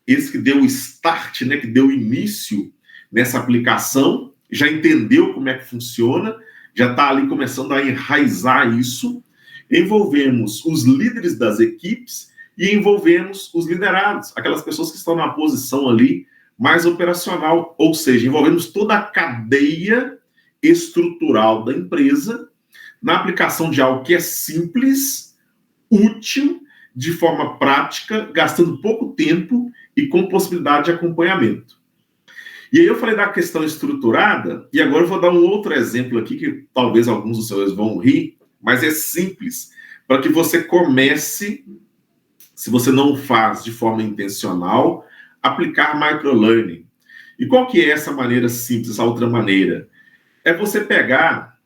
esse que deu o start, né, que deu o início nessa aplicação, já entendeu como é que funciona, já está ali começando a enraizar isso. Envolvemos os líderes das equipes e envolvemos os liderados, aquelas pessoas que estão na posição ali mais operacional, ou seja, envolvemos toda a cadeia estrutural da empresa na aplicação de algo que é simples, útil, de forma prática, gastando pouco tempo e com possibilidade de acompanhamento. E aí eu falei da questão estruturada, e agora eu vou dar um outro exemplo aqui, que talvez alguns dos senhores vão rir, mas é simples, para que você comece, se você não faz de forma intencional, aplicar microlearning. E qual que é essa maneira simples, essa outra maneira? É você pegar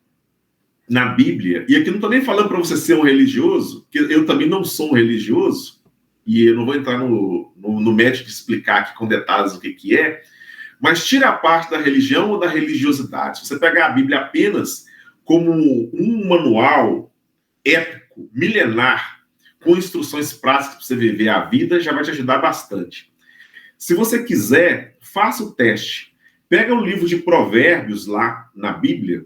na Bíblia, e aqui não estou nem falando para você ser um religioso, que eu também não sou um religioso, e eu não vou entrar no mérito de explicar aqui com detalhes o que é, mas tira a parte da religião ou da religiosidade. Se você pegar a Bíblia apenas como um manual épico, milenar, com instruções práticas para você viver a vida, já vai te ajudar bastante. Se você quiser, faça o teste. Pega o livro de Provérbios lá na Bíblia,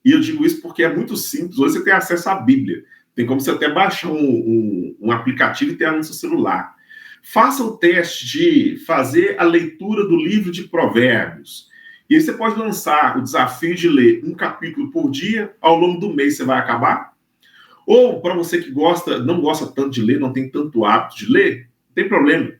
e eu digo isso porque é muito simples. Hoje você tem acesso à Bíblia. Tem como você até baixar um aplicativo e ter ela no seu celular. Faça o teste de fazer a leitura do livro de Provérbios. E aí você pode lançar o desafio de ler um capítulo por dia. Ao longo do mês você vai acabar. Ou, para você que não gosta tanto de ler, não tem tanto hábito de ler, não tem problema.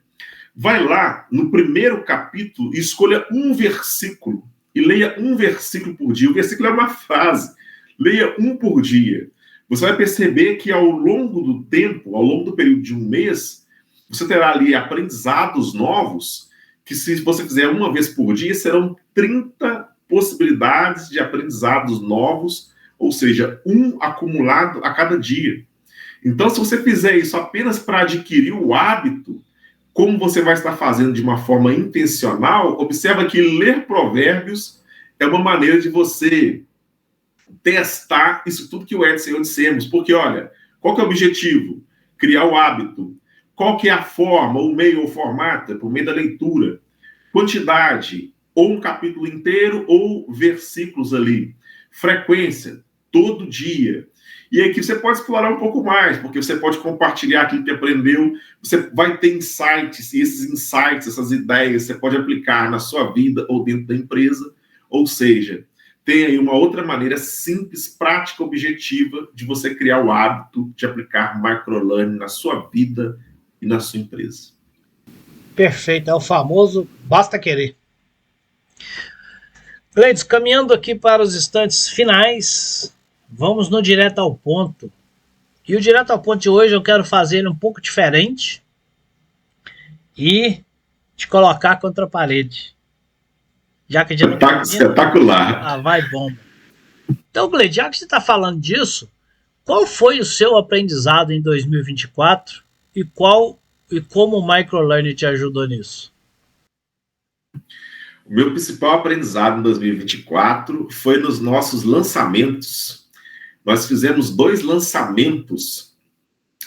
Vai lá no primeiro capítulo e escolha um versículo. E leia um versículo por dia. O versículo é uma frase. Leia um por dia. Você vai perceber que ao longo do tempo, ao longo do período de um mês, você terá ali aprendizados novos, que se você fizer uma vez por dia, serão 30 possibilidades de aprendizados novos, ou seja, um acumulado a cada dia. Então, se você fizer isso apenas para adquirir o hábito, como você vai estar fazendo de uma forma intencional, observa que ler provérbios é uma maneira de você testar isso tudo que o Edson e eu dissemos. Porque, olha, qual que é o objetivo? Criar o hábito. Qual que é a forma, o meio ou formato? É por meio da leitura. Quantidade, ou um capítulo inteiro, ou versículos ali. Frequência, todo dia. E aqui você pode explorar um pouco mais, porque você pode compartilhar aquilo que aprendeu, você vai ter insights, e esses insights, essas ideias, você pode aplicar na sua vida ou dentro da empresa. Ou seja, tem aí uma outra maneira simples, prática, objetiva de você criar o hábito de aplicar microlearning na sua vida e na sua empresa. Perfeito, é o famoso basta querer. Gleides, caminhando aqui para os instantes finais, vamos no direto ao ponto. E o direto ao ponto de hoje eu quero fazer ele um pouco diferente e te colocar contra a parede. Já que já não tá espetacular. Ah, vai bom. Então, Gleides, já que você está falando disso, qual foi o seu aprendizado em 2024 e como o microlearning te ajudou nisso? O meu principal aprendizado em 2024 foi nos nossos lançamentos. Nós fizemos 2 lançamentos.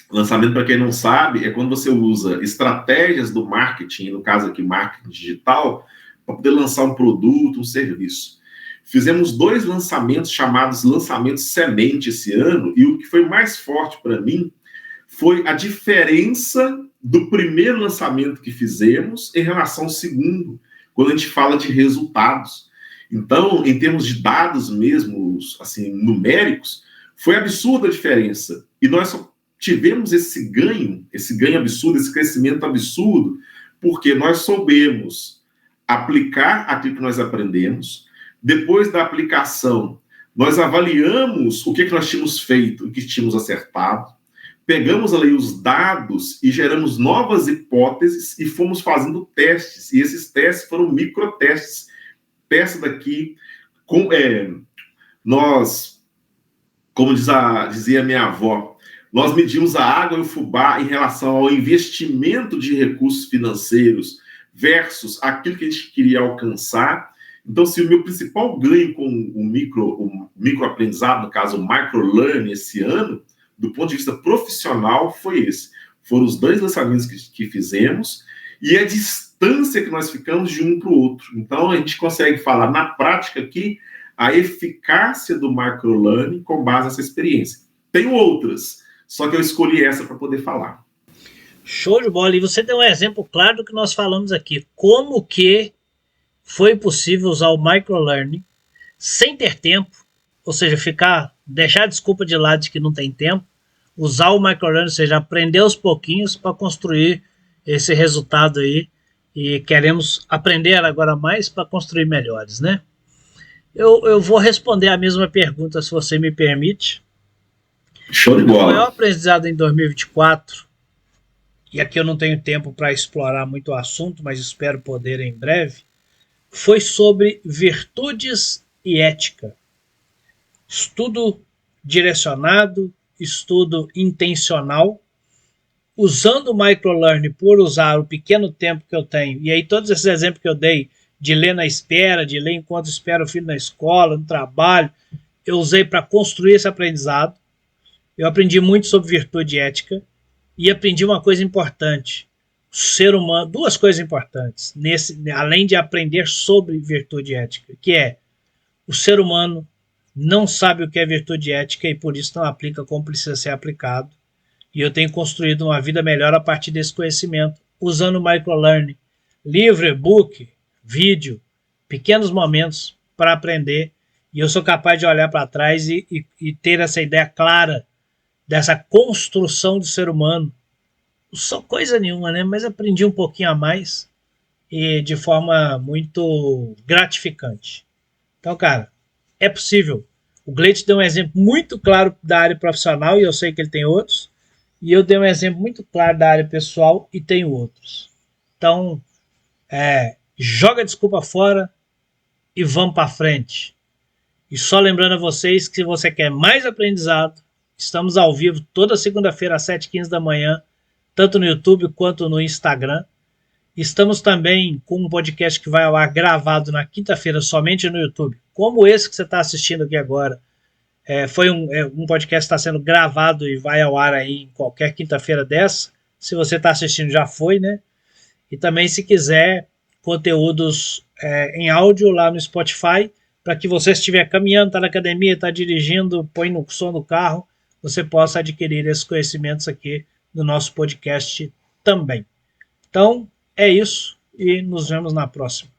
Lançamento, para quem não sabe, é quando você usa estratégias do marketing, no caso aqui, marketing digital, para poder lançar um produto, um serviço. Fizemos 2 lançamentos chamados lançamentos semente esse ano, e o que foi mais forte para mim foi a diferença do primeiro lançamento que fizemos em relação ao segundo, quando a gente fala de resultados. Então, em termos de dados mesmo, assim, numéricos, foi absurda a diferença. E nós só tivemos esse ganho absurdo, esse crescimento absurdo, porque nós soubemos aplicar aquilo que nós aprendemos. Depois da aplicação, nós avaliamos o que nós tínhamos feito, o que tínhamos acertado, pegamos ali os dados e geramos novas hipóteses e fomos fazendo testes. E esses testes foram microtestes. Peça daqui, nós, como dizia minha avó, nós medimos a água e o fubá em relação ao investimento de recursos financeiros versus aquilo que a gente queria alcançar. Então, se o meu principal ganho com o microaprendizado, no caso o microlearning esse ano, do ponto de vista profissional, foi esse. Foram os 2 lançamentos que fizemos e a distância que nós ficamos de um para o outro. Então, a gente consegue falar na prática aqui a eficácia do microlearning com base nessa experiência. Tenho outras, só que eu escolhi essa para poder falar. Show de bola. E você tem um exemplo claro do que nós falamos aqui. Como que foi possível usar o microlearning sem ter tempo, ou seja, deixar a desculpa de lado de que não tem tempo, usar o microlearning, ou seja, aprender aos pouquinhos para construir esse resultado aí, e queremos aprender agora mais para construir melhores, né? Eu vou responder a mesma pergunta, se você me permite. Show de bola. O maior aprendizado em 2024, e aqui eu não tenho tempo para explorar muito o assunto, mas espero poder em breve, foi sobre virtudes e ética. Estudo direcionado, estudo intencional, usando o microlearning por usar o pequeno tempo que eu tenho. E aí todos esses exemplos que eu dei, de ler na espera, de ler enquanto espero o filho na escola, no trabalho, eu usei para construir esse aprendizado. Eu aprendi muito sobre virtude e ética e aprendi uma coisa importante. O ser humano, 2 coisas importantes, além de aprender sobre virtude e ética, que é o ser humano não sabe o que é virtude e ética e por isso não aplica como precisa ser aplicado. E eu tenho construído uma vida melhor a partir desse conhecimento, usando o microlearning, livro, e-book, vídeo, pequenos momentos para aprender. E eu sou capaz de olhar para trás e ter essa ideia clara dessa construção do ser humano. Só coisa nenhuma, né? Mas aprendi um pouquinho a mais e de forma muito gratificante. Então, cara, é possível. O Gleitch deu um exemplo muito claro da área profissional e eu sei que ele tem outros. E eu dei um exemplo muito claro da área pessoal e tenho outros. Então, joga a desculpa fora e vamos para frente. E só lembrando a vocês que se você quer mais aprendizado, estamos ao vivo toda segunda-feira às 7h15 da manhã, tanto no YouTube quanto no Instagram. Estamos também com um podcast que vai ao ar gravado na quinta-feira somente no YouTube, como esse que você está assistindo aqui agora. Foi um podcast que está sendo gravado e vai ao ar aí em qualquer quinta-feira dessa. Se você está assistindo, já foi, né? E também, se quiser, conteúdos em áudio lá no Spotify, para que você estiver caminhando, está na academia, está dirigindo, põe no som do carro, você possa adquirir esses conhecimentos aqui no nosso podcast também. Então, é isso e nos vemos na próxima.